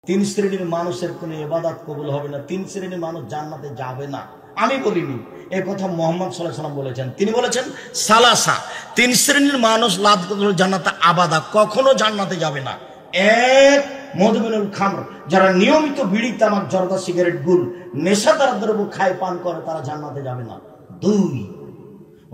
তিন শ্রেণীর মানুষের কোনো ইবাদত কবুল হবে না, তিন শ্রেণীর মানুষ জান্নাতে যাবে না। আমি বলিনি, এই কথা মুহাম্মদ সাল্লাল্লাহু আলাইহি ওয়াসাল্লাম বলেছেন। তিনি বলেছেন সালাসা, তিন শ্রেণীর মানুষ জান্নাতে আবাদা, কখনো জান্নাতে যাবে না। এক, মধুমিনুল খামর, যারা নিয়মিত বিড়ি তামাক জর্দা সিগারেট গুল নেশাদার দ্রব্য খায় পান করে তারা জান্নাতে যাবে না। দুই,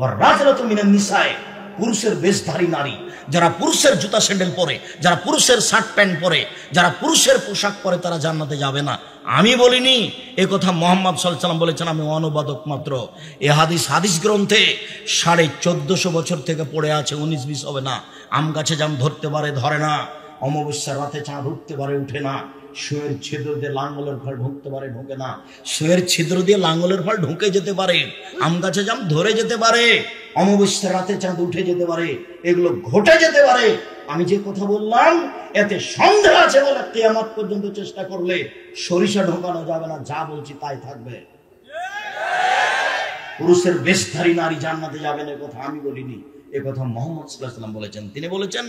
ওর রাজরাত মিনান নিসায়ে, পুরুষের বেশধারী নারী, যারা পুরুষের জুতা স্যান্ডেল পরে, যারা পুরুষের শার্ট প্যান্ট পরে, যারা পুরুষের পোশাক পরে তারা জান্নাতে যাবে না। আমি বলিনি, এ কথা মুহাম্মদ সাল্লাল্লাহু আলাইহি ওয়াসাল্লাম বলেছেন, আমি অনুবাদক মাত্র। এ হাদিস গ্রন্থে 1450 বছর থেকে পড়ে আছে, 19-20 হবে না। আম গাছে জাম ধরতে পারে, ধরে না। অমাবস্যার রাতে চাঁদ উঠতে পারে, উঠে না। শুয়ের ছিদ্র দিয়ে লাঙ্গলের ফল ঢুকতে পারে, ঢুকে না। শুয়ের ছিদ্র দিয়ে লাঙ্গলের ফল ঢুকে যেতে পারে, আম গাছে জাম ধরে যেতে পারে, অমাবস্যার রাতে চাঁদ উঠে যেতে পারে, এগুলো ঘটে যেতে পারে। আমি যে কথা বললাম এতে সন্দেহ আছে বলে কিয়ামত পর্যন্ত চেষ্টা করলে সরিষা ঢোকানো যাবে না, যা বলছি তাই থাকবে। পুরুষের বেশধারী নারী জান্নাতে যাবে না, কথা আমি বলিনি, এ কথা মুহাম্মদ সাল্লাল্লাহু আলাইহি ওয়াসাল্লাম বলেছেন। তিনি বলেছেন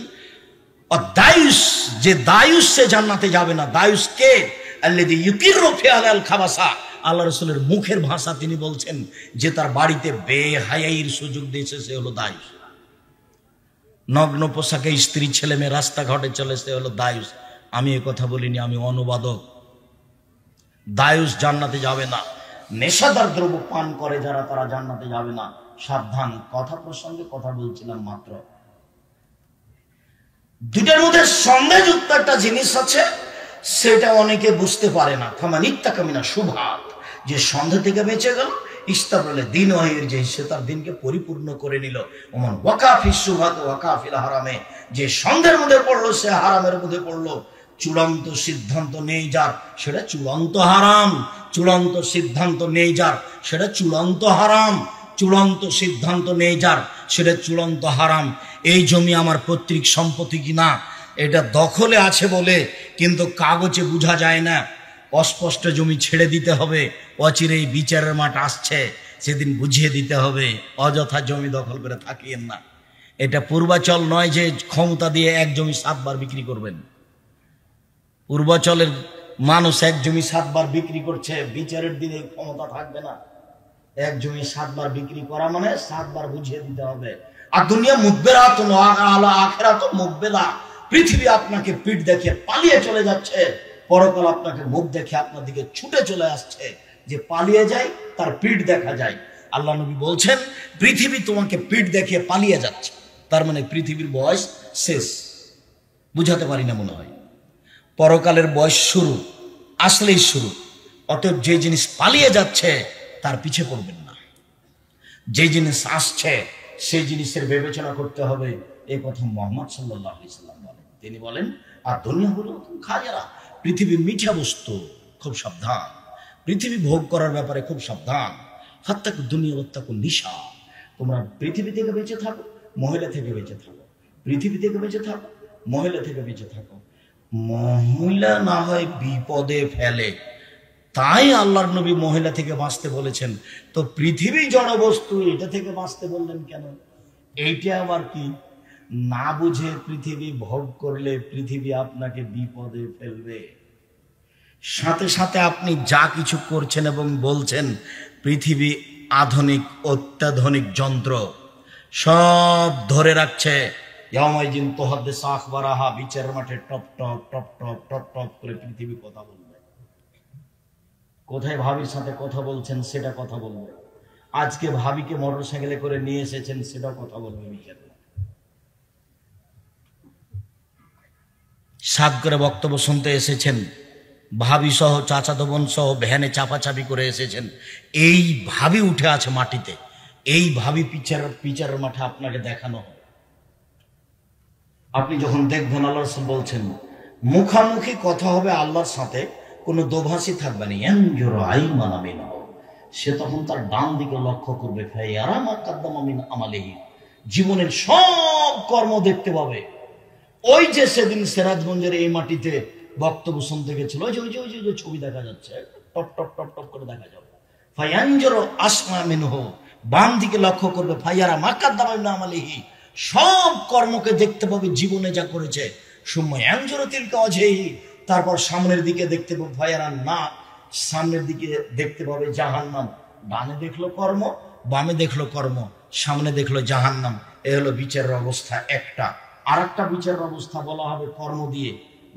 দায়ুস, যে দায়ুস সে জান্নাতে যাবে না। দায়ুস কে? আল্লাযী ইউকিরু ফিআলাল খাবাসা, আল্লাহ রাসূলের মুখের ভাষা তিনি বলছেন, যে তার বাড়িতে বেহায়াইর সুযোগ দিয়েছে সে হলো দায়ুস। নগ্ন পোশাকে স্ত্রী ছেলে মেয়ে রাস্তাঘাটে চলে, সে হলো দায়ুস। আমি এ কথা বলিনি, আমি অনুবাদক। দায়ুস জান্নাতে যাবে না। নেশাদার দ্রব্য পান করে যারা, তারা জান্নাতে যাবে না। সাবধান, কথা প্রসঙ্গে কথা বলছিলাম মাত্র। দুটার মধ্যে সন্দেহযুক্ত একটা জিনিস আছে, সেটা অনেকে বুঝতে পারে না। ফামানিত্তাকা মিনা শুবহাত, যে সন্দেহ থেকে বেঁচে গেল, ইস্তাবরালে দিন ওয়াহির, যে সে তার দিনকে পরিপূর্ণ করে নিল। ওমান ওয়াকাফি শুবহাত ওয়াকাফিল হারামে, যে সন্দেহের মধ্যে পড়লো সে হারামের মধ্যে পড়লো। চূড়ান্ত সিদ্ধান্ত নেই যার, সেটা চূড়ান্ত হারাম। চূড়ান্ত সিদ্ধান্ত নেই যার, সেটা চূড়ান্ত হারাম। চূড়ান্ত সিদ্ধান্ত নেই যার, সেটা চূড়ান্ত হারাম। এই জমি আমার পৈতৃক সম্পত্তি কিনা, এটা দখলে আছে বলে কিন্তু কাগজে বোঝা যায় না। অস্পষ্ট জমি ছেড়ে দিতে হবে, অচিরেই বিচারের মাঠ আসছে, সেদিন বুঝিয়ে দিতে হবে। অযথা জমি দখল করে থাকিয়েন না। এটা পূর্বাচল নয় যে ক্ষমতা দিয়ে এক জমি 7 বার বিক্রি করবেন। পূর্বাচলের মানুষ এক জমি 7 বার বিক্রি করছে, বিচারের দিনে ক্ষমতা থাকবে না। এক জমি 7 বার বিক্রি করা মানে 7 বার বুঝিয়ে দিতে হবে। আর দুনিয়া মুদবেরাত আলা আখিরাত মুকবিলা, পৃথিবী আপনাকে পিঠ দেখিয়ে পালিয়ে চলে যাচ্ছে, পরকাল আপনাকে মুখ দেখে আপনার দিকে ছুটে চলে আসছে। যে পালিয়ে যায় তার পিঠ দেখা যায়। আল্লাহ নবী বলছেন পৃথিবী তোমাকে পিঠ দেখিয়ে পালিয়ে যাচ্ছে, তার মানে পৃথিবীর বয়স শেষ। বুঝাতে পারি না মনে হয়। পরকালের বয়স শুরু, আসলেই শুরু। অতএব যে জিনিস পালিয়ে যাচ্ছে তার পিছে পড়বেন না, যে জিনিস আসছে সেই জিনিসের বিবেচনা করতে হবে। এই কথা মুহাম্মদ সাল্লাল্লাহু আলাইহি ওয়াসাল্লাম বলেন। তিনি বলেন আর দুনিয়া হলো খাজারা, পৃথিবী মিঠা বস্তু, খুব সাবধান। পৃথিবী ভোগ করার ব্যাপারে খুব সাবধান। ফাত্তাকু দুনিয়া ওয়াত্তাকু নিশা, তোমরা পৃথিবী থেকে বেঁচে থাকো, মহিলা থেকে বেঁচে থাকো। পৃথিবী থেকে বেঁচে থাকো, মহিলা থেকে বেঁচে থাকো। মহিলা না হয় বিপদে ফেলে, তাই আল্লাহর নবী মহিলা থেকে বাঁচতে বলেছেন। তো পৃথিবী জড় বস্তু, এটা থেকে বাঁচতে বললেন কেন? এইটা আবার কি? না বুঝে পৃথিবী ভোগ করলে পৃথিবী আপনাকে বিপদে ফেলবে। সাথে সাথে আপনি যা কিছু করছেন এবং বলছেন, পৃথিবী আধুনিক অত্যাধুনিক যন্ত্র সব ধরে রাখছে। বিচারের মাঠে top top top top top top করে পৃথিবী কথা বলবে। কোথায় ভাবির সাথে কথা বলছেন সেটা কথা বলবে। আজকে ভাবিকে মোটরসাইকেলে করে নিয়ে এসেছেন সেটা কথা বলবে। বিচার সাত করে বক্তব্য শুনতে এসেছেন, ভাবি সহ চাচাতো বোন সহ ভ্যানে চাপাচাপি করে এসেছেন। এই ভাবি উঠে আছে মাটিতে, এই ভাবি বিচারের মাঠে আপনাকে দেখানো হয়। আপনি যখন দেখবেন আল্লাহ রাসূল বলছেন মুখামুখি কথা হবে আল্লাহর সাথে, কোনো দোভাষী থাকবে না। সে তখন তার ডান দিকে লক্ষ্য করবে, জীবনের সব কর্ম দেখতে পাবে। ওই যে সেদিন সিরাজগঞ্জের এই মাটিতে বক্তব্য শুনতে গেছিল, ওই যে ছবি দেখা যাচ্ছে, টপ টপ টপ টপ করে দেখা যাবে। ফায়ানজুরু আসমা মিনহু, বাম দিকে লক্ষ্য করবে, ফায়ারা মা কাদ্দামা মিন আমালিহি, সব কর্মকে দেখতে পাবে, জীবনে যা করেছে। সুম্মা ইয়ানজুরু তিলকা ওয়াজহিহি, তারপর সামনের দিকে দেখতে পাবে ভাইয়ারা না, সামনের দিকে দেখতে পাবে জাহান্নাম। ডানে দেখলো কর্ম, বামে দেখলো কর্ম, সামনে দেখলো জাহান্নাম। এ হলো বিচারের অবস্থা একটা। আর একটা বিচারের অবস্থা বলা হবে কর্ম দিয়ে,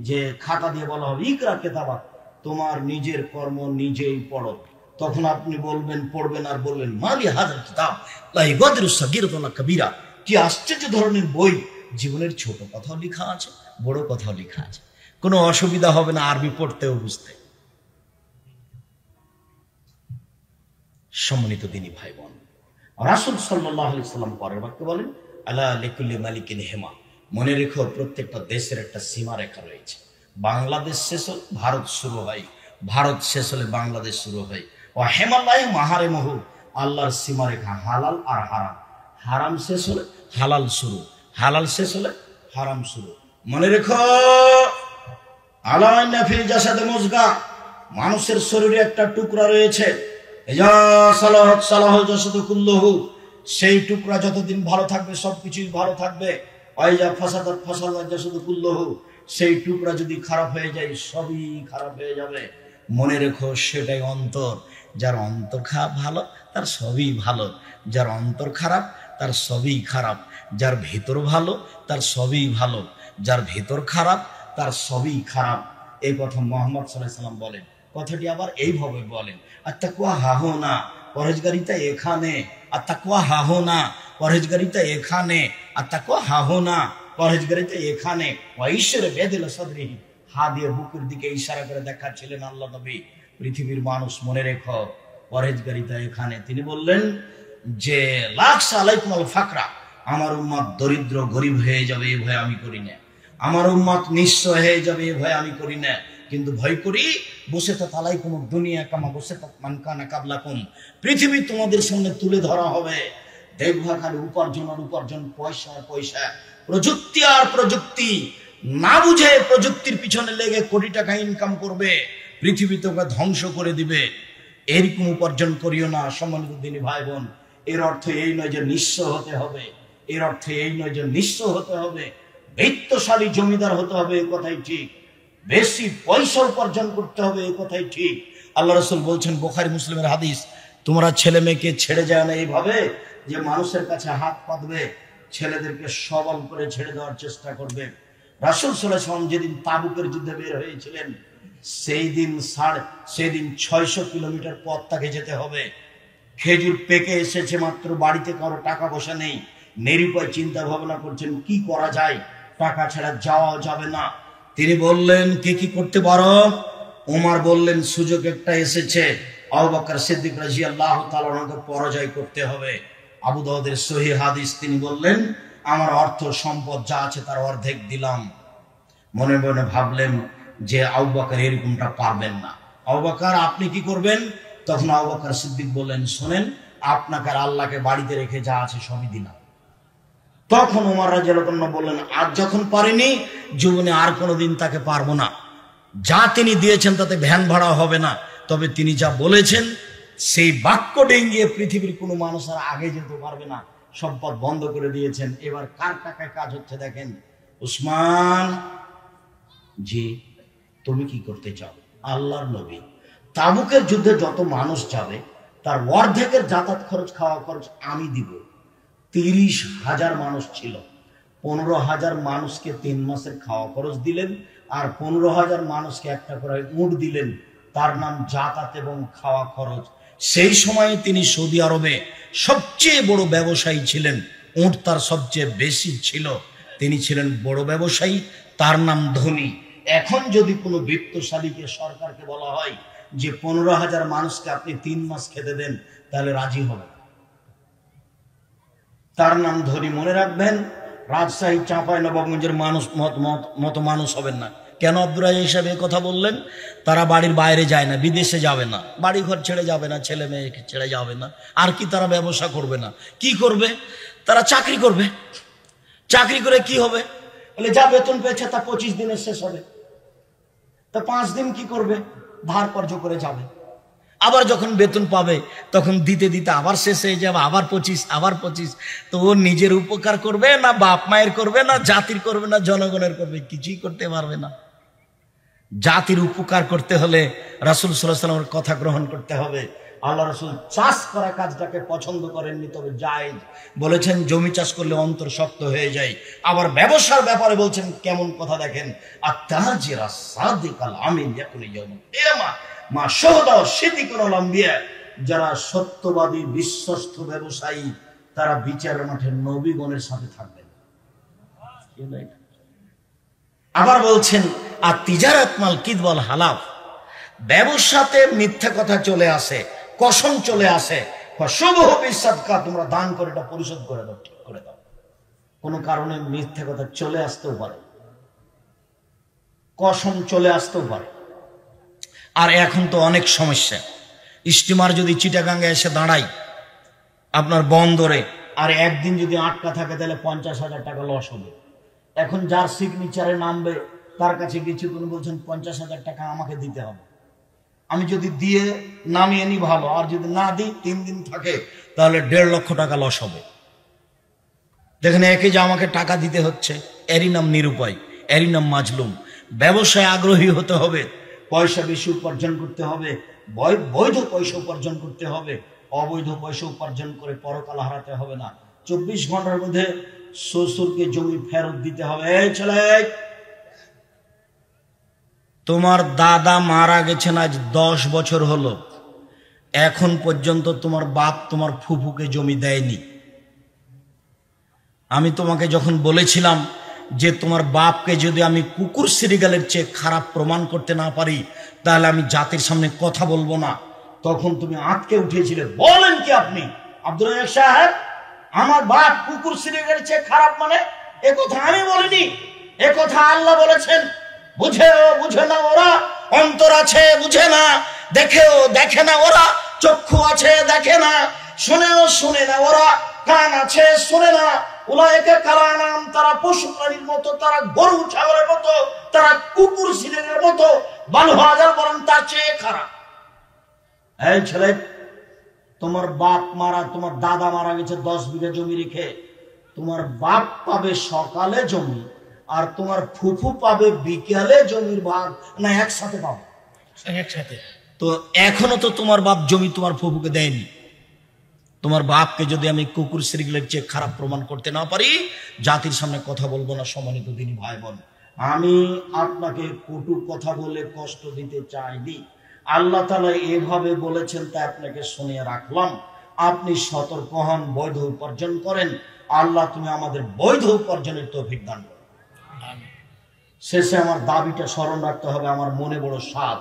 যে খাতা দিয়ে বলা হবে ইকরা কেতাবা, তোমার নিজের কর্ম নিজেই পড়ো। তখন আপনি বলবেন, পড়বেন আর বলবেন মালি হাজার কিতাব লা ইগাদিরু সাগীরাতান ওয়া কাবীরা, কি আশ্চর্য ধরনের বই, জীবনের ছোট কথাও লেখা আছে, বড় কথাও লেখা আছে, কোনো অসুবিধা হবে না আরবি পড়তেও বুঝতে। সম্মানিত দিনী ভাই বোন, রাসূল সাল্লাল্লাহু আলাইহি সাল্লাম পরের বাক্যে বলেন আলা লিকুল্লি মালিকিন হিমা, মনে রেখো প্রত্যেকটা দেশের একটা সীমা রেখা রয়েছে। বাংলাদেশ শেষ হলে ভারত শুরু হয়, ভারত শেষ হলে বাংলাদেশ শুরু হয়। ও হেমাল্লাহ মাহারে মহু, আল্লাহর সীমা রেখা হালাল আর হারাম, হারাম শেষ হলে হালাল শুরু, হালাল শেষ হলে হারাম শুরু। মনে রেখো আলাইনা ফিল জাসাদে মুজগা, মানুষের শরীরে একটা টুকরা রয়েছে, ইজা সালাহাত সালাহাল জাসাদু কুল্লুহু, সেই টুকরা যতদিন ভালো থাকবে সবকিছুই ভালো থাকবে। ওয়াইজা ফাসাদাত ফাসাদাত জাসাদু কুল্লুহু, সেই টুকরা যদি খারাপ হয়ে যায় সবই খারাপ হয়ে যাবে। মনে রেখো সেটাই অন্তর, যার অন্তর খারাপ ভালো তার সবই ভালো, যার অন্তর খারাপ তার সবই খারাপ, যার ভেতর ভালো তার সবই ভালো, যার ভেতর খারাপ তার সবই খারাপ। এই কথা মুহাম্মদ সাল্লাল্লাহু আলাইহি ওয়াসাল্লাম বলেন। কথাটি আবার এইভাবে বলেন, আত্তাকওয়া হাহুনা, পরহেজগারিতা এখানে, আত্তাকওয়া হাহুনা, পরহেজগারিতা এখানে, আত্তাকওয়া হাহুনা, পরহেজগারিতা এখানে। ওয়াইশরে বেদিল সাদরিহি, হা দিয়ে বুকের দিকে ইশারা করে দেখাচ্ছিলেন আল্লাহ নবী, পৃথিবীর মানুষ মনে রেখো পরহেজগারিতা এখানে। তিনি বললেন যে লাকসা আলাইকুম আল ফাকরা, আমার উম্মত দরিদ্র গরিব হয়ে যাবে এই ভয় আমি করি না, আমার উম্মত নিঃস্ব হয়ে যাবে এই ভয় আমি করি না, কিন্তু ভয় করি বসে তা আলাইকুম দুনিয়া কামা বসে তা মান কানা কাবলাকুম, পৃথিবী তোমাদের সামনে তুলে ধরা হবে, দেখবা খালি উপার্জন আর উপার্জন, পয়সা আর পয়সা, প্রযুক্তি আর প্রযুক্তি, না বুঝে প্রযুক্তির পিছনে লেগে কোটি টাকা ইনকাম করবে, পৃথিবী তোকে ধ্বংস করে দিবে। এরকম উপার্জন করিও না। সম্মানিত দিনী ভাই বোন, এর অর্থ এই নয় যে নিঃস্ব হতে হবে, এর অর্থ এই নয় যে নিঃস্ব হতে হবে, বৃত্তশালী জমিদার হতে হবে, এ কথাই ঠিক, বেশি পয়সা উপার্জন করতে হবে, এ কথাই ঠিক। আল্লাহ রাসূল বলছেন, বুখারী মুসলিমের হাদিস, তোমরা ছেলে মেয়েকে ছেড়ে যায় না এইভাবে যে মানুষের কাছে হাত পাতবে, ছেলেদেরকে সবল করে ছেড়ে দেওয়ার চেষ্টা করবে। রাসূল সাল্লাল্লাহু আলাইহি ওয়াসাল্লাম যেদিন তাবুকের যুদ্ধে বের হয়েছিলেন, সেই দিন 600 কিলোমিটার পথ তাকে যেতে হবে। খেজুর পেকে এসেছে মাত্র, বাড়িতে কারো টাকা পয়সা নেই, নিরুপায় চিন্তা ভাবনা করছেন কি করা যায়, টাকা ছাড়া যাওয়া যাবে না। তিনি বললেন কি কি করতে পারো? ওমর বললেন সুযোগ একটা এসেছে, আবু বকর সিদ্দিক রাদিয়াল্লাহু তাআলা আনহুকে পরাজয় করতে হবে। আবু দাউদের সহিহ হাদিস, তিনি বললেন আমার অর্থ সম্পদ যা আছে তার অর্ধেক দিলাম। মনে মনে ভাবলেন যে আবু বকর এরকমটা পারবেন না। আবু বকর আপনি কি করবেন? তখন আবু বকর সিদ্দিক বললেন, শোনেন, আপনাকে আর আল্লাহকে বাড়িতে রেখে যা আছে সবই দিলাম। তখন ওমর রাদিয়াল্লাহু আনহু বললেন, আজ যখন পারিনি, জীবনে আর কোনোদিন তাকে পারবো না। যা তিনি দিয়েছেন তাতে ভ্যান ভাড়া হবে না, তবে তিনি যা বলেছেন সেই বাক্য ডেঙ্গিয়ে পৃথিবীর কোনো মানুষ আর আগে যেতে পারবে না, সম্পদ বন্ধ করে দিয়েছেন। এবার কার টাকায় কাজ হচ্ছে দেখেন। উসমান, জি তুমি কি করতে চাও? আল্লাহর নবী, তাবুকের যুদ্ধে যত মানুষ যাবে তার অর্ধেকের যাতায়াত খরচ, খাওয়া খরচ আমি দিব। 30,000 মানুষ ছিল, 15,000 মানুষকে 3 মাসের খাওয়া খরচ দিলেন, আর 15,000 মানুষকে একটা করে উট দিলেন, তার নাম যাতায়াত এবং খাওয়া খরচ। সেই সময়ে তিনি সৌদি আরবে সবচেয়ে বড় ব্যবসায়ী ছিলেন, উট তার সবচেয়ে বেশি ছিল, তিনি ছিলেন বড় ব্যবসায়ী, তার নাম ধনী। এখন যদি কোনো বৃত্তশালীকে, সরকারকে বলা হয় যে 15,000 মানুষকে আপনি 3 মাস খেতে দেন, তাহলে রাজি হবে। তার নাম ধনী। মনে রাখবেন, রাজশাহী চাঁপাইনবাবগঞ্জের মানুষ মতো মানুষ হবেন না। কেন আব্দুর রাজ্জাক সাহেব কথা বললেন? তারা বাড়ির বাইরে যায় না, বিদেশে যাবে না, বাড়ি ঘর ছেড়ে যাবে না, ছেলে মেয়েকে ছেড়ে যাবে না, আর কি তারা ব্যবসা করবে না, কি করবে? তারা চাকরি করবে। চাকরি করে কি হবে? বলে যা বেতন পেয়েছে তা 25 দিনে শেষ হবে, তা 5 দিন কি করবে? ধার কর্জ করে যাবে। আবার যখন বেতন পাবে তখন দিতে দিতে আবার শেষ হয়ে যাবে, আবার 25, আবার 25। তো ও নিজের উপকার করবে না, বাপ মায়ের করবে না, জাতির করবে না, জনগণের করবে? কিছুই করতে পারবে না। জাতির উপকার করতে হলে রাসূল সাল্লাল্লাহু আলাইহি ওয়াসাল্লামের কথা গ্রহণ করতে হবে। আল্লাহ রাসূল চাষ করা কাজটাকে পছন্দ করেননি, তবে জায়েজ বলেছেন। জমি চাষ করলে অন্তর শক্ত হয়ে যায়। আবার ব্যবসার ব্যাপারে বলছেন কেমন কথা দেখেন, আত-তাজিরা সাদিকাল আমিন ইয়াকুল ইয়াউমুল কিয়ামা মা শুহাদা ওয়া সিদ্দিকুল আম্বিয়া। যারা সত্যবাদী বিশ্বস্ত ব্যবসায়ী তারা বিচারের মাঠে নবীগণের সাথে থাকবেন। আবার বলছেন আত-তিজারাত মাল কিযবাল হালাফ, ব্যবসাতে মিথ্যা কথা চলে আসে, কসম চলে আসে। ফাশুবহু বিসাদকা, তোমরা দান করে এটা পরিশোধ করে দাও, ঠিক করে দাও। কোন কারণে মিথ্যা কথা চলে আসতেও পারে, কসম চলে আসতেও পারে। আর এখন তো অনেক সমস্যা। স্টিমার যদি চিটাগাঙ্গে এসে দাঁড়াই আপনার বন্দরে, আর একদিন যদি আটকা থাকে তাহলে 50,000 টাকা লস হবে। এখন যার সিগনেচারে নামবে তার কাছে কিছু কোনো বলছেন 50,000 টাকা আমাকে দিতে হবে। আমি যদি দিয়ে নামিয়ে নি ভালো, আর যদি না দিই 3 দিন থাকে তাহলে 1.5 লক্ষ টাকা লস হবে। দেখেন, একে যে আমাকে টাকা দিতে হচ্ছে, এরই নাম নিরুপায়, এরই নাম মাজলুম। ব্যবসায় আগ্রহী হতে হবে, পয়সা বেশি উপার্জন করতে হবে, বৈধ পয়সা উপার্জন করতে হবে। অবৈধ পয়সা উপার্জন করে পরকাল হারাতে হবে না। 24 ঘন্টার মধ্যে শ্বশুরকে জমি ফেরত দিতে হবে। এই ছেলে, তোমার দাদা মারা গেছেন আজ 10 বছর হলো, এখন পর্যন্ত তোমার বাপ তোমার ফুফুকে জমি দেয়নি। আমি তোমাকে যখন বলেছিলাম যে তোমার বাপকে যদি আমি কুকুর সিরিগালের চেয়ে খারাপ প্রমাণ করতে না পারি তাহলে আমি জাতির সামনে কথা বলবো না, তখন তুমি আটকে উঠেছিলে। বলেন কি আপনি আব্দুর রাজ্জাক সাহেব, আমার বাপ কুকুর সিরিগালের চেয়ে খারাপ? মানে এ কথা আমি বলিনি, এ কথা আল্লাহ বলেছেন। বুঝেও বুঝে না ওরা, অন্তর আছে বুঝে না, দেখেও দেখে না ওরা, চক্ষু আছে দেখে না, শুনেও শুনে না ওরা, কান আছে শুনে না। উলাইকা কালানাম, তারা পশু প্রাণীর মতো, তারা গরু ছাগলের মতো, তারা কুকুর সিলের মতো, বাল হাজার বরং তার চেয়ে খারাপ। এই ছেলে, তোমার বাপ মারা, তোমার দাদা মারা গেছে 10 বিঘা জমি রেখে, তোমার বাপ পাবে সকালে জমি আর তোমার ফুফু পাবে বিকেলে জমির ভাগ, না একসাথে পাবে? একসাথে। তো এখনো তো তোমার বাপ জমি তোমার ফুফুকে দেয়নি। তোমার বাপকে যদি আমি কুকুর সিরিগলের চেয়ে খারাপ প্রমাণ করতে না পারি, জাতির সামনে কথা বলবো না। সম্মানিত দিনী ভাই বোন, আমি আপনাকে কটু কথা বলে কষ্ট দিতে চাইনি। আল্লাহ তাআলা এভাবে বলেছেন তাই আপনাকে শুনিয়ে রাখলাম। আপনি সতর্ক হন, বৈধ উপার্জন করেন। আল্লাহ তুমি আমাদের বৈধ উপার্জনের তৌফিক দান করো। শেষে আমার দাবিটা স্মরণ রাখতে হবে, আমার মনে বড় সাধ,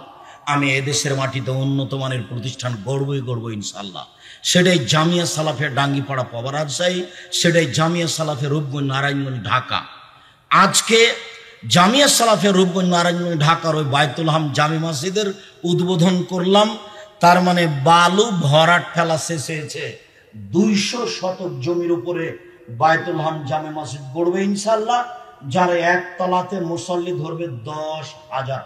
আমি এদেশের মাটিতে উন্নত মানের প্রতিষ্ঠান গড়বই গড়ব ইনশাল্লাহ। সেটাই জামিয়া সালাফে ডাঙ্গিপাড়া পাওয়া রাজশাহী, সেটাই জামিয়া সালাফে রূপগঞ্জ নারায়ণগঞ্জ ঢাকা। আজকে জামিয়া সালাফে রূপগঞ্জ নারায়ণগঞ্জ ঢাকার ওই বায়তুল হাম জামি মসজিদের উদ্বোধন করলাম। তার মানে বালু ভরাট ফেলা শেষ হয়েছে। 200 শতক জমির উপরে বায়তুল হাম জামি মসজিদ গড়বে ইনশাল্লাহ। যারা একতলাতে মুসল্লি ধরবে 10,000।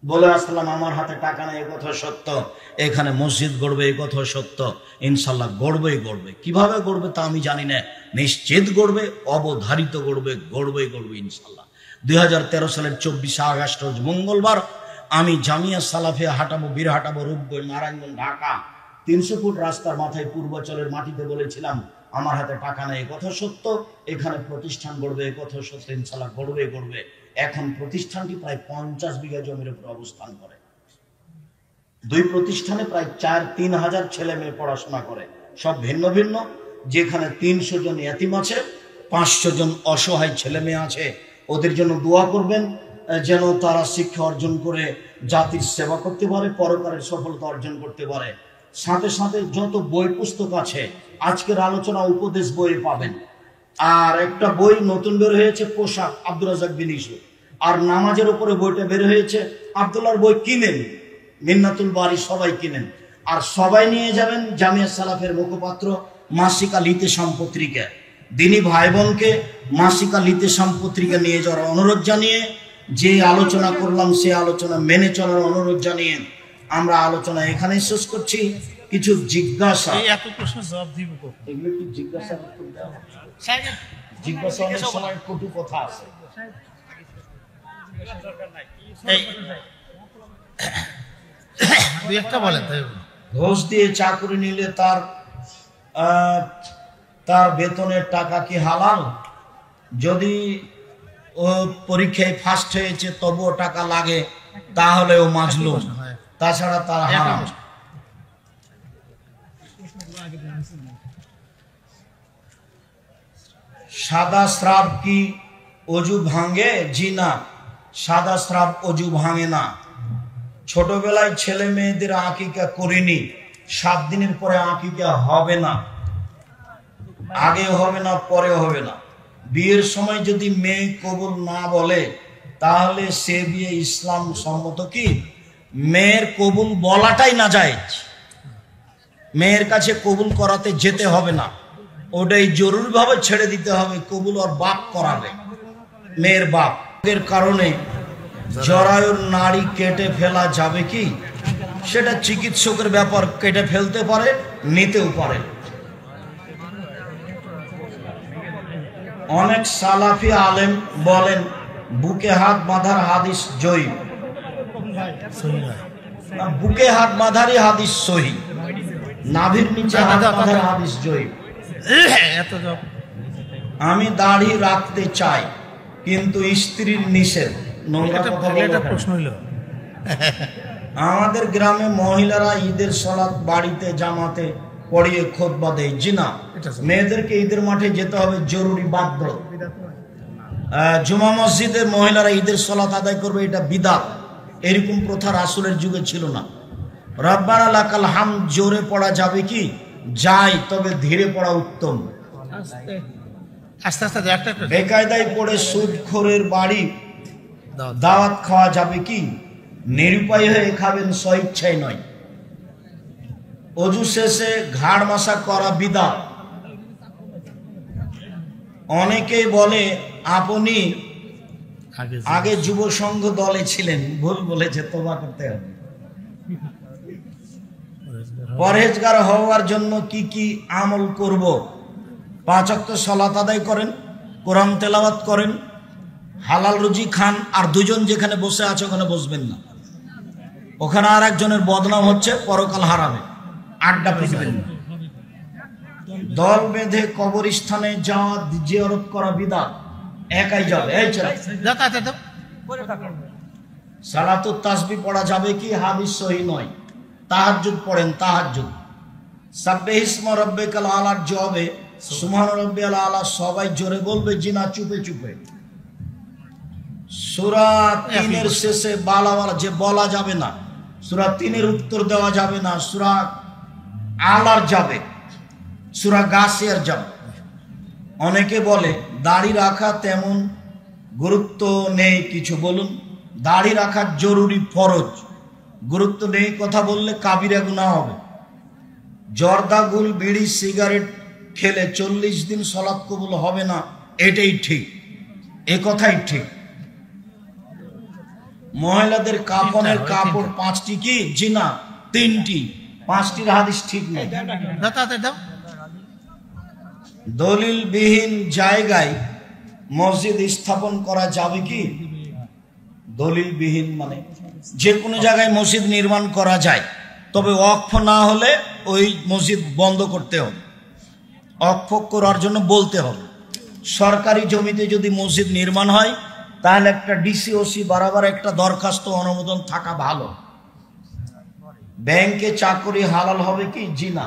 বলে আসলাম আমার হাতে টাকা নেই, এ কথা সত্য। এখানে মসজিদ গড়বে, এ কথা সত্য। ইনশাল্লাহ গড়বেই গড়বে। কিভাবে গড়বে তা আমি জানি না, নিশ্চিত গড়বে, অবধারিত গড়বে, গড়বেই গড়বে ইনশাল্লাহ। 2013 সালের 24 আগস্ট রোজ মঙ্গলবার আমি জামিয়া সালাফে হাঁটাবো, বীর হাঁটাবো রূপগঞ্জ নারায়ণগঞ্জ ঢাকা। 300 ফুট রাস্তার মাথায় পূর্বাচলের মাটিতে বলেছিলাম আমার হাতে টাকা নেই, এ কথা সত্য। এখানে প্রতিষ্ঠান গড়বে, এ কথা সত্য। ইনশাল্লাহ গড়বে গড়বে। এখন প্রতিষ্ঠানটি প্রায় 50 বিঘা জমির উপর অবস্থান করে। 2 প্রতিষ্ঠানে প্রায় 3 হাজার ছেলে মেয়ে পড়াশোনা করে, সব ভিন্ন ভিন্ন। যেখানে 300 জন এতিম আছে, 500 জন অসহায় ছেলে মেয়ে আছে। ওদের জন্য দোয়া করবেন যেন তারা শিক্ষা অর্জন করে জাতির সেবা করতে পারে, পরকালের সফলতা অর্জন করতে পারে। সাথে সাথে যত বই পুস্তক আছে আজকের আলোচনা উপদেশ বইয়ে পাবেন। আর একটা বই নতুন বের হয়েছে পোশাক, আব্দুর রাজ্জাক বিন ইউসুফ। আর নামাজের উপরে বইটা বের হয়েছে, আব্দুল্লাহর বই কিনেন, মিন্নাতুল বারি সবাই কিনেন। আর সবাই নিয়ে যাবেন জামিয়া সালাফের মুখপাত্র মাসিকা লিতেশাম পত্রিকা। দিনী ভাই বোনকে মাসিকা লিতেশাম পত্রিকা নিয়ে যাওয়ার অনুরোধ জানিয়ে, যে আলোচনা করলাম সে আলোচনা মেনে চলার অনুরোধ জানিয়ে আমরা আলোচনা এখানে শেষ করছি। কিছু জিজ্ঞাসা, এত প্রশ্ন জবাব দিব, এগুলো কি জিজ্ঞাসা করতে দাও? জিজ্ঞাসা অনেক সময় কটু কথা আছে। ঘুষ দিয়ে চাকরি নিলে তার বেতনের টাকা কি হালাল? যদি ও পরীক্ষায় ফার্স্ট হয়েছে তবুও টাকা লাগে তাহলে ও মাজলুম, তাছাড়া তার হারাম। সাদা স্রাব কি অজু ভাঙে? জি না, সাদা স্রাব অজু ভাঙে না। ছোটবেলায় ছেলে মেয়েদের আকিকা করিনি, 7 দিনের পরে আকিকা হবে না, আগে হবে না পরেও হবে না। বিয়ের সময় যদি মেয়ে কবুল না বলে তাহলে সে বিয়ে ইসলাম সম্মত কি? মেয়ের কবুল বলাটাই না জায়েজ, মেয়ের কাছে কবুল করাতে যেতে হবে না, ওটাই জরুরি ভাবে ছেড়ে দিতে হবে। কবুল ওর বাপ করাবে, মেয়ের বাপ। এর কারণে জরায়ুর নাড়ি কেটে ফেলা যাবে কি? সেটা চিকিৎসকের ব্যাপার, কেটে ফেলতে পারে, নিতেও পারে। অনেক সালাফি আলেম বলেন বুকে হাত বাঁধার হাদিস জয়ী, বুকে হাত বাঁধারই হাদিস সহি, নাভির নিচে হাত বাঁধার হাদিস জয়ী। আমি দাড়ি রাখতে চাই কিন্তু স্ত্রীর নিষেধ। আমাদের গ্রামে মহিলারা ঈদের সালাত বাড়িতে জামাতে পড়িয়ে খুতবা দেয়। জি না, মেয়েদেরকে ঈদের মাঠে যেতে হবে জরুরি, বাধ্য। জুমা মসজিদে মহিলারা ঈদের সালাত আদায় করবে, এটা বিদআত। এরকম প্রথা রাসূলের যুগে ছিল না। রব্বানা লাকাল হামদ জোরে পড়া যাবে কি? যায়, তবে ধীরে পড়া উত্তম। আস্তে আস্তে বেকায়দায় পড়ে সুদখোরের বাড়ি দাওয়াত খাওয়া যাবে কি? নিরুপায় হয়ে খাবেন, স্বইচ্ছায় নয়। অজু শেষে ঘাড় মাসা করা বিদআত। অনেকেই বলে আপনি আগে যুব সংঘ দলে ছিলেন, ভুল বলেছে, তওবা করতে হবে। পরহেজগার হওয়ার জন্য কি কি আমল করব? 5 ওয়াক্ত সালাত আদায় করেন, কোরআন তেলাওয়াত করেন, হালাল রুজি খান, আর দুজন যেখানে বসে আছে ওখানে বসবেন না। ওখানে আর একজনের বদনাম হচ্ছে, পরকাল হারাবে। আড্ডা পিটবেন না। দল বেঁধে কবরস্থানে যাওয়া, জিয়ারত করা বিদআত। একাই যাবে, এই চল। সালাতুত তাসবিহ পড়া যাবে কি? হাদিস সহিহ নয়। তাহাজ্জুদ পড়েন, তাহাজ্জুদ। সাব্বিহিসমা রাব্বিকাল আলার জবাবে সুবহান রাব্বিয়াল আলা সবাই জোরে বলবে, জিনা চুপে চুপে। সূরা 3 এর শেষে বালাওয়ালা যে বলা যাবে না, সূরা 3 এর উত্তর দেওয়া যাবে না, সূরা আলার যাবে, সূরা গাসিয়ার যাবে। অনেকে বলে দাড়ি রাখা তেমন গুরুত্ব নেই, কিছু বলুন। দাড়ি রাখা জরুরি, ফরজ। গুরুত্ব নেই কথা বললে কাবিরা গুনাহ হবে। জর্দা, গুল, বিড়ি, সিগারেট খেলে 40 দিন সালাত কবুল হবে না, এটাই ঠিক, এ কথাই ঠিক। মহিলাদের কাফনের কাপড় 5টি কি? জি না, 3টি। 5টির হাদিস ঠিক নেই। দলিলবিহীন জায়গায় মসজিদ স্থাপন করা যাবে কি? দলিলবিহীন মানে যে কোনো জায়গায় মসজিদ নির্মাণ করা যায়, তবে ওয়াকফ না হলে ওই মসজিদ বন্ধ করতে হবে, ওয়াকফ করার জন্য বলতে হবে। সরকারি জমিতে যদি মসজিদ নির্মাণ হয় তাহলে একটা ডিসিওসি বরাবর একটা দরখাস্ত, অনুমোদন থাকা ভালো। ব্যাংকে চাকরি হালাল হবে কি? জি না।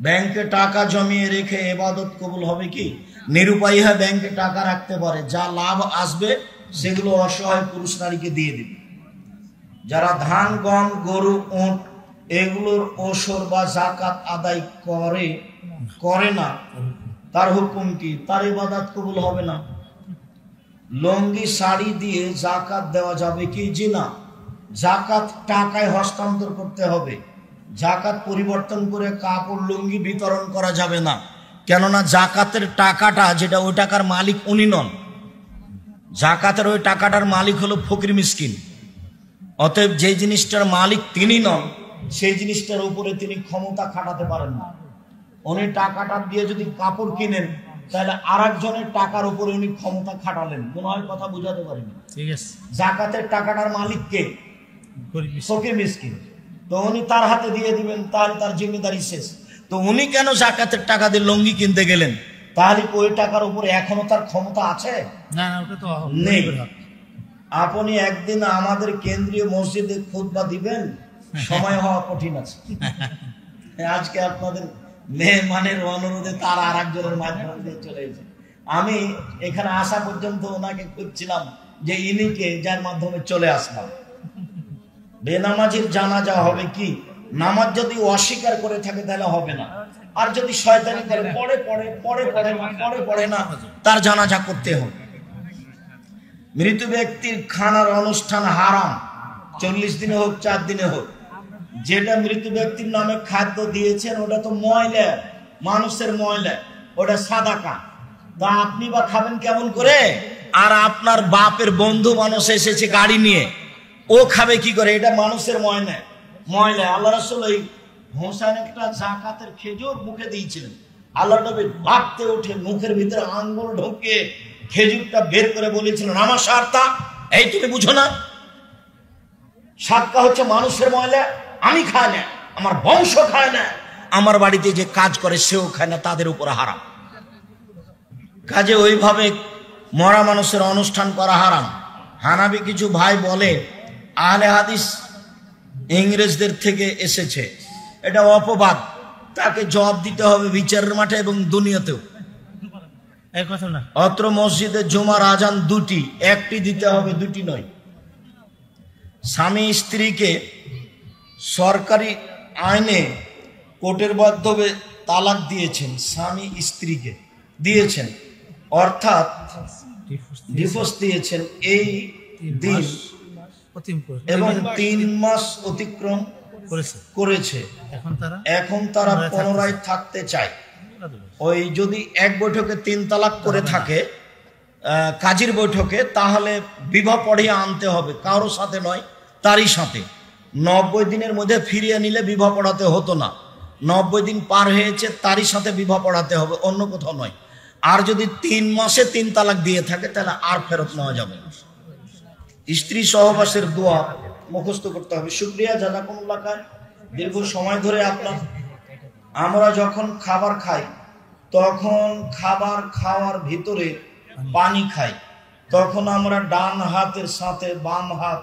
ব্যাংকে টাকা জমিয়ে রেখে ইবাদত কবুল হবে কি? নিরুপায়ী হয়ে ব্যাংকে টাকা রাখতে পারে, যা লাভ আসবে সেগুলো অসহায় পুরুষ নারীকে দিয়ে দিবে। যারা ধান, গম, গরু, উট এগুলোর ওসর বা যাকাত আদায় করে না, তার হুকুম কি? তার ইবাদত কবুল হবে না। লঙ্গি, শাড়ি দিয়ে যাকাত দেওয়া যাবে কি? জি না। যাকাত টাকায় হস্তান্তর করতে হবে, যাকাত পরিবর্তন করে কাপড়, লুঙ্গি বিতরণ করা যাবে না। কেননা যাকাতের টাকাটা, যেটা ওই টাকার মালিক উনি নন, যাকাতের ওই টাকাটার মালিক হলো ফকির মিসকিন। অতএব যে জিনিসটার মালিক তিনি নন, সেই জিনিসটার উপরে তিনি ক্ষমতা খাটাতে পারেন না। উনি টাকাটা দিয়ে যদি কাপড় কিনেন তাহলে আরেকজনের টাকার উপরে উনি ক্ষমতা খাটালেন, মনে হয় কথা বুঝাতে পারেনি। ঠিক আছে, জাকাতের টাকাটার মালিক কে? ফকির মিসকিন। তো উনি তার হাতে দিয়ে দিবেন, তাহলে তার জিম্মেদারি শেষ। তো উনি কেন জাকাতের টাকা দিয়ে লুঙ্গি কিনতে গেলেন? তাহলে ওই টাকার উপরে এখনো তার ক্ষমতা আছে? না না, ওটা তো নেই। আপনি একদিন আমাদের কেন্দ্রীয় মসজিদে খুতবা দিবেন, সময় হওয়া কঠিন আছে। আজকে আপনাদের মেহমানের অনুরোধে তার আর একজনের মাধ্যমে দিয়ে চলে এসেছে। আমি এখানে আসা পর্যন্ত ওনাকে খুঁজছিলাম যে ইনি কে, যার মাধ্যমে চলে আসলাম। বেনামাজির জানাজা হবে কি? নামাজ যদি অস্বীকার করে থাকে তাহলে হবে না, আর যদি শয়তানি করে পড়ে না, তার জানাজা করতে হবে। মৃত ব্যক্তির খানার অনুষ্ঠান হারাম, 40 দিনে হোক 4 দিনে হোক। যেটা মৃত ব্যক্তির নামে খাদ্য দিয়েছেন ওটা তো ময়লা, মানুষের ময়লা, ওটা সাদাকা। তা আপনি বা খাবেন কেমন করে? আর আপনার বাপের বন্ধু মানুষ এসেছে গাড়ি নিয়ে, ও খাবে কি করে? এটা মানুষের ময়লা। আল্লাহ রাসূল এই হোসেন একটা জাকাতের খেজুর মুখে দিয়েছিলেন। আল্লাহ নবী ভাবতে উঠে মুখের ভিতরে আঙ্গুল ঢুকিয়ে খেজুরটা বের করে বলেছিলেন, আমার সারতা, এই তুমি বুঝো না সাদকা হচ্ছে মানুষের ময়লা? আমি খাই না, আমার বংশ খায় না, আমার বাড়িতে যে কাজ করে সেও খায় না, তাদের উপর হারাম। কাজে ওইভাবে মরা মানুষের অনুষ্ঠান করা হারাম। হানাবি কিছু ভাই বলে আহলে হাদিস ইংরেজদের থেকে এসেছে, এটা অপবাদ। তাকে জবাব দিতে হবে বিচারের মাঠে এবং দুনিয়াতেও। অত্র মসজিদে জুমার আজান 2টি, 1টি দিতে হবে, 2টি নয়। স্বামী স্ত্রীকে সরকারি আইনে কোর্টের মাধ্যমে তালাক দিয়েছেন, স্বামী স্ত্রীকে দিয়েছেন, অর্থাৎ ডিভোর্স দিয়েছেন এই দিন, এবং 3 মাস অতিক্রম করেছে। এখন তারা পুনরায় থাকতে চায়। ওই যদি এক বৈঠকে 3 তালাক করে থাকে কাজীর বৈঠকে, তাহলে বিবাহ পড়িয়ে আনতে হবে, কারোর সাথে নয়, তারই সাথে। 90 দিনের মধ্যে ফিরিয়ে নিলে বিবাহ পড়াতে হতো না। 90 দিন পার হয়েছে, তারই সাথে বিবাহ পড়াতে হবে, অন্য কোথাও নয়। আর যদি 3 মাসে 3 তালাক দিয়ে থাকে তাহলে আর ফেরত নেওয়া যাবে না। স্ত্রী সহবাসের দোয়া মুখস্থ করতে হবে। শুকরিয়া, জাযাকুমুল্লাহ খান। দীর্ঘ সময় ধরে আমরা যখন খাবার খাই তখন খাবার খাওয়ার ভিতরে পানি খাই, তখন আমরা ডান হাতের সাথে বাম হাত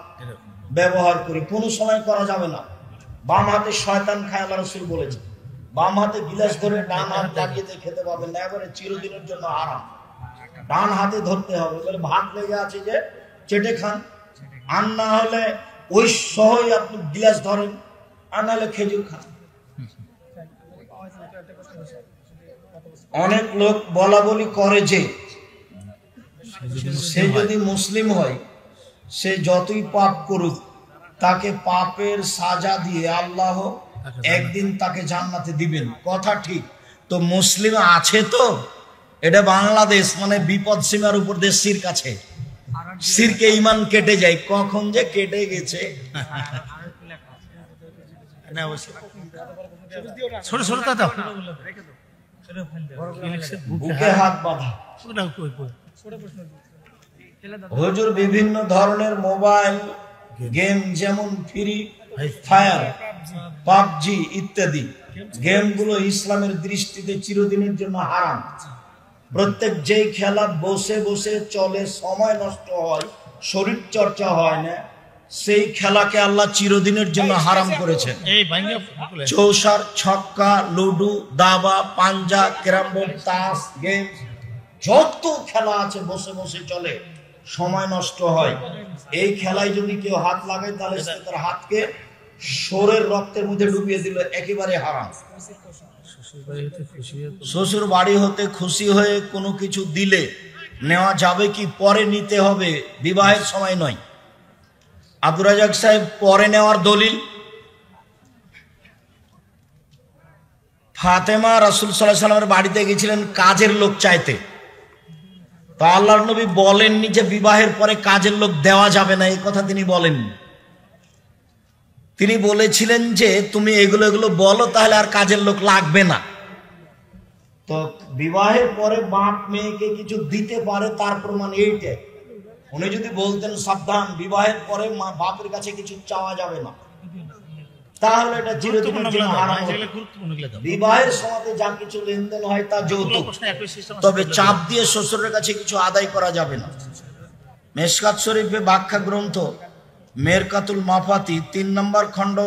ব্যবহার করি। কোনো সময় করা যাবে না। বাম হাতে শয়তান খায়, আল্লাহ রাসূল বলেছেন। বাম হাতে গিলাস ধরে ডান হাত লাগিয়ে খেতে পাবেন না, এবারে চিরদিনের জন্য হারাম। ডান হাতে ধরতে হবে, বলে ভাত লেগে আছে যে চেটে খান, আর না হলে ওই সহই আপনি গিলাস ধরেন, আর না হলে খেজুর খান। অনেক লোক বলা বলি করে যে সে যদি মুসলিম হয়, সে যতই পাপ করুক তাকে পাপের সাজা দিয়ে আল্লাহ একদিন তাকে জান্নাতে দিবেন। কথা ঠিক। তো মুসলিম আছে তো, এটা বাংলাদেশ মানে বিপদ সীমার উপর দেশ, শির কাছে শিরকে ইমান কেটে যায়, কখন যে কেটে গেছে। বুকে হাত বাঁধা। হুজুর বিভিন্ন ধরনের মোবাইল গেম, যেমন ফ্রি ফায়ার, পাবজি ইত্যাদি গেমগুলো ইসলামের দৃষ্টিতে চিরদিনের জন্য হারাম। প্রত্যেক যেই খেলা বসে বসে চলে, সময় নষ্ট হয়, শরীর চর্চা হয় না, সেই খেলাকে আল্লাহ চিরদিনের জন্য হারাম করেছেন। চৌসার, ছক্কা, লুডু, দাবা, পাঞ্জা, ক্যারাম বোর্ড, তাস গেম, যত খেলা আছে বসে বসে চলে, সময় নষ্ট হয়। এই খেলায় যদি কেউ হাত লাগায় তাহলে তার হাতকে শরীরের রক্তের মধ্যে ডুবিয়ে দিল, একেবারে হারাম। শ্বশুর বাড়ি হতে খুশি হয়ে কোনো কিছু দিলে নেওয়া যাবে কি? পরে নিতে হবে, বিবাহের সময় নয়। আব্দুর রাজ্জাক সাহেব পরে নেওয়ার দলিল, ফাতেমা রাসূল সাল্লাল্লাহু আলাইহি ওয়াসাল্লামের বাড়িতে গেছিলেন কাজের লোক চাইতে, তো আল্লাহর নবী বলেননি যে বিবাহের পরে কাজের লোক দেওয়া যাবে না, এই কথা তিনি বলেননি। তিনি বলেছিলেন যে তুমি এগুলো বলো, তাহলে আর কাজের লোক লাগবে না। তো বিবাহের পরে বাপ মেয়েকে কিছু দিতে পারে তার প্রমাণ এইটাই। উনি যদি বলতেন সাবধান বিবাহের পরে মা বাপের কাছে কিছু চাওয়া যাবে না, তাহলে এটা চিরদিনের জন্য হারাম হতো। বিবাহের সময় যা কিছু লেনদেন হয় তা যৌতুক, তবে চাপ দিয়ে শ্বশুরের কাছে কিছু আদায় করা যাবে না। মেশকাত শরীফে ব্যাখ্যা গ্রন্থ মেরকাতুল মাফাতি 3 নম্বর খণ্ড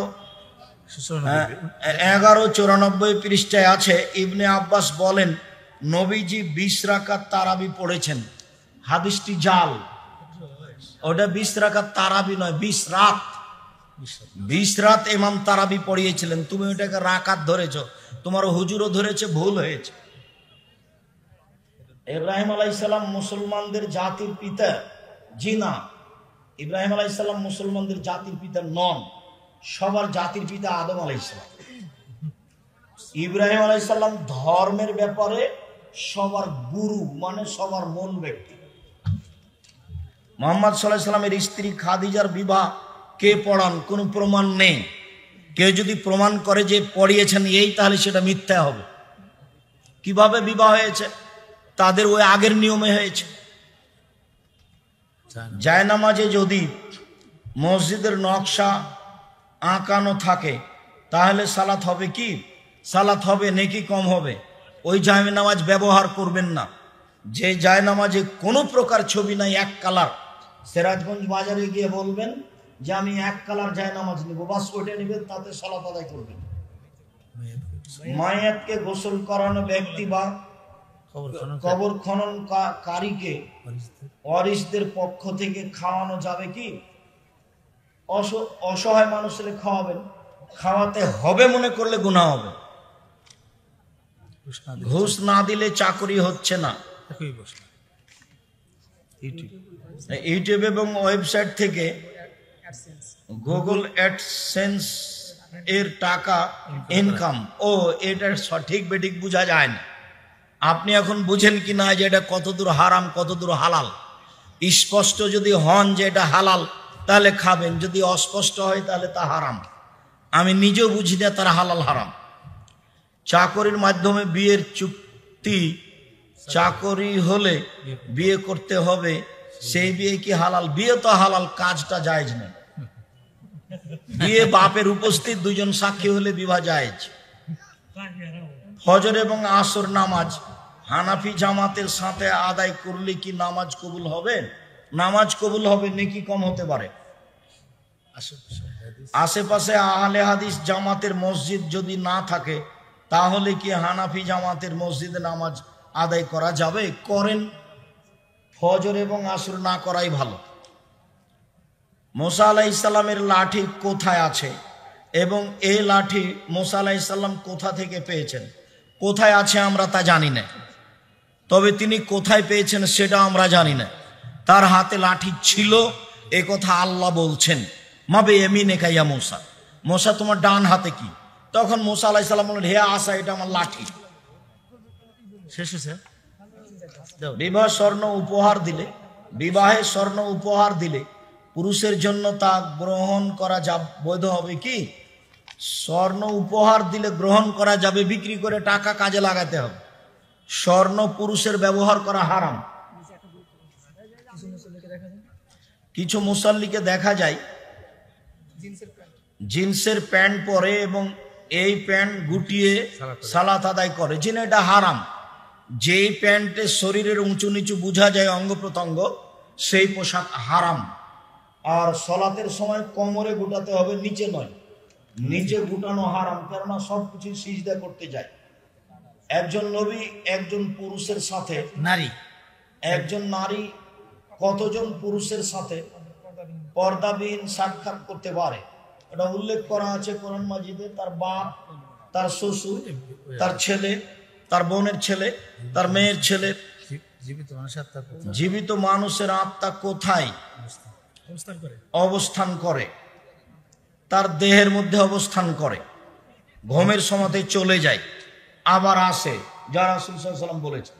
1194 পৃষ্ঠায় আছে, ইবনে আব্বাস বলেন নবীজি 20 রাকাত তারাবি পড়েছেন। হাদিসটি জাল, ওটা 20 রাকাত তারাবি নয়, 20 রাত। 20 রাত ইমাম তারাবি পড়িয়েছিলেন। তুমি ওটাকে রাকাত ধরেছ, তোমার হুজুরও ধরেছে, ভুল হয়েছে। ইব্রাহিম আলাইহিস সালাম মুসলমানদের জাতির পিতা? জি না, ইব্রাহিম আলাইহিস সালাম মুসলমানদের জাতির পিতা নন, সবার জাতির পিতা আদম আলাইহিস সালাম। ইব্রাহিম আলাইহিস সালাম ধর্মের ব্যাপারে সবার গুরু, মানে সবার মূল ব্যক্তি। মুহাম্মদ সাল্লাল্লাহু আলাইহি সাল্লামের স্ত্রী খাদিজার বিবাহ কে পড়ান? কোনো প্রমাণ নেই। কেউ যদি প্রমাণ করে যে পড়িয়েছেন এই, তাহলে সেটা মিথ্যা হবে। কিভাবে বিবাহ হয়েছে? তাদের ওই আগের নিয়মে হয়েছে। জায়নামাজে যদি মসজিদের নকশা আঁকানো থাকে তাহলে সালাত হবে কি? সালাত হবে, নেকি কম হবে। ওই জায়নামাজ ব্যবহার করবেন না। যে জায়নামাজে কোনো প্রকার ছবি নাই, এক কালার, সিরাজগঞ্জ বাজারে গিয়ে বলবেন যে আমি এক কালার জায়নামাজ নিব, বাস ওইটা নেবেন, তাতে সালাত আদায় করবেন। মায়াতকে গোসল করানো ব্যক্তি বা কবর খননকারীকে ওয়ারিসদের পক্ষ থেকে খাওয়ানো যাবে কি? অসহায় মানুষের খাওয়াবেন, খাওয়াতে হবে মনে করলে গুনাহ হবে। ঘুষ না দিলে চাকরি হচ্ছে না। ইউটিউব এবং ওয়েবসাইট থেকে গুগল অ্যাডসেন্স এর টাকা ইনকাম, ও এটা সঠিক বেঠিক বোঝা যায় না। আপনি এখন বুঝেন কি না যে এটা কতদূর হারাম কতদূর হালাল? স্পষ্ট যদি হন যে এটা হালাল তাহলে খাবেন, যদি অস্পষ্ট হয় তাহলে তা হারাম। আমি নিজেও বুঝি না তার হালাল হারাম। চাকরির মাধ্যমে বিয়ের চুক্তি, চাকরি হলে বিয়ে করতে হবে, সেই বিয়ে কি হালাল? বিয়ে তো হালাল, কাজটা জায়েজ নেই। বিয়ে বাপের উপস্থিত দুজন সাক্ষী হলে বিবাহ জায়েজ। ফজর এবং আসর নামাজ হানাফি জামাতের সাথে আদায় করলে কি নামাজ কবুল হবে? নামাজ কবুল হবে, নেকি কম হতে পারে। আশেপাশে আহলে হাদিস জামাতের মসজিদ যদি না থাকে তাহলে কি হানাফি জামাতের মসজিদে নামাজ আদায় করা যাবে? করেন, ফজর এবং আসর না করাই ভালো। মুসা আলাইহিস সালামের লাঠি কোথায় আছে এবং এই লাঠি মুসা আলাইহিস সালাম কোথা থেকে পেয়েছেন? কোথায় আছে আমরা তা জানি না, তবে তিনি কোথায় পেয়েছেন সেটা আমরা জানি না। তার হাতে লাঠি ছিল এ কথা আল্লাহ বলছেন, মাবে এমিনে কাইয়া মুসা, মুসা তোমার ডান হাতে কি? তখন মুসা আলাইহিস সালাম বললেন, হে আসা, এটা আমার লাঠি। বিবাহে স্বর্ণ উপহার দিলে পুরুষের জন্য তা গ্রহণ করা বৈধ হবে কি? স্বর্ণ উপহার দিলে গ্রহণ করা যাবে, বিক্রি করে টাকা কাজে লাগাতে হবে। স্বর্ণ পুরুষের ব্যবহার করা হারাম। কিছু মুসল্লিকে দেখা যায় জিন্সের প্যান্ট পরে এবং এই প্যান্ট গুটিয়ে সালাত আদায় করে, যেন এটা হারাম। যেই প্যান্টে শরীরের উঁচু নিচু বোঝা যায় অঙ্গ প্রত্যঙ্গ, সেই পোশাক হারাম। আর সালাতের সময় কোমরে গুটাতে হবে, নিচে নয়। নিচে গুটানো হারাম, কেননা সবকিছু সিজদা করতে যায়। একজন নবী একজন পুরুষের সাথে একজন নারী কতজন পুরুষের সাথে পর্দাবিহীন সাক্ষাৎ করতে পারে এটা উল্লেখ করা আছে কোরআন মাজিদে। তার বাপ, তার শ্বশুর, তার ছেলে, তার বোনের ছেলে, তার মেয়ের ছেলে। জীবিত মানুষের আত্মা কোথায় অবস্থান করে? তার দেহের মধ্যে অবস্থান করে, ঘুমের সময় চলে যায়, আবার আসে, যা রাসূল সাল্লাল্লাহু আলাইহি ওয়াসাল্লাম বলেছে।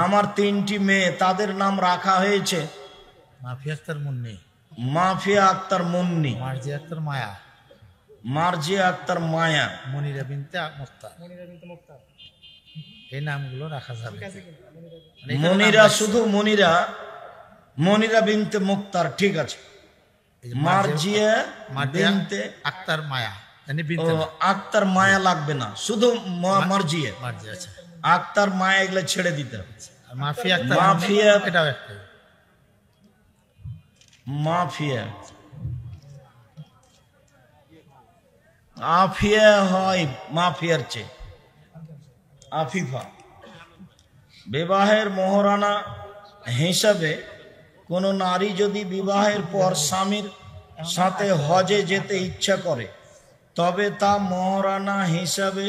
আমার 3টি মেয়ে, তাদের নাম রাখা হয়েছে মাফিয়া আক্তার মুন্নি, মার্জিয়া আক্তার মায়া। মার্জিয়া আক্তার মায়া, মনিরা বিনতে মুক্তার, এই নামগুলো রাখা যাবে। মনিরা শুধু মনিরা বিনতে মুক্তার, ঠিক আছে। মার্জিয়া বিনতে আক্তার মায়া, আক্তার মায়া লাগবে না, শুধু মার্জিয়া। আচ্ছা, আক্তার মায়া এগুলো ছেড়ে দিতে হবে। মাফিয়া আক্তার, মাফিয়া, এটাও একটা মাফিয়া, আফিয়া হয় মাফিয়ার চেয়ে আফিফা। বিবাহের মহারানা হিসাবে কোন নারী যদি বিবাহের পর স্বামীর সাথে হজে যেতে ইচ্ছা করে তবে তা মহারানা হিসাবে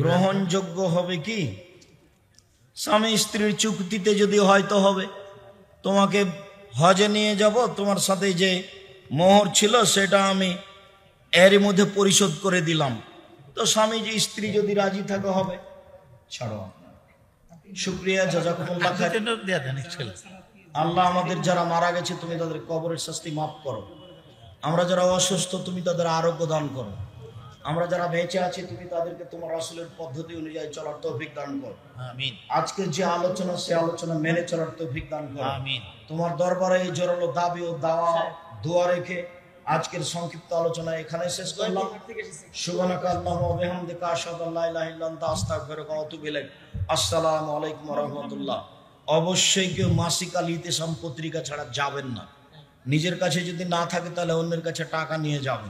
গ্রহণযোগ্য হবে কি? স্বামী স্ত্রীর চুক্তিতে যদি হয়তো হবে, তোমাকে হজে নিয়ে যাব, তোমার সাথে যে মোহর ছিল সেটা আমি এরই মধ্যে পরিশোধ করে দিলাম, তো স্বামী যে স্ত্রী যদি রাজি থাকে হবে। ছাড়ো, শুকরিয়া, জাযাকুমুল্লাহ খাইর। আল্লাহ আমাদের যারা মারা গেছে তুমি তাদের কবরের শাস্তি মাফ করো, আমরা যারা অসুস্থ তুমি তাদের আরোগ্য দান করো, আমরা যারা বেঁচে আছি তুমি তাদেরকে তোমার রাসূলের পদ্ধতি অনুযায়ী চলার তৌফিক দান করো। আমিন। আজকের যে আলোচনা সে আলোচনা মেনে চলার তৌফিক দান করো। আমিন। তোমার দরবারে এই জোরালো দাবি ও দাওয়া দোয়া রেখে আজকের সংক্ষিপ্ত আলোচনা এখানে শেষ করলাম। সুবহানাকা আল্লাহুম্মা ওয়া বিহামদিকা আশহাদু আল্লা ইলাহা ইল্লা আনতা আস্তাগফিরুকা ওয়া আতুবু ইলাইক। আসসালামু আলাইকুম ওয়া রাহমাতুল্লাহ। অবশ্যই কেউ মাসিক আল ইতিসাম পত্রিকা ছাড়া যাবেন না। নিজের কাছে যদি না থাকে তাহলে অন্যের কাছে টাকা নিয়ে যাবেন।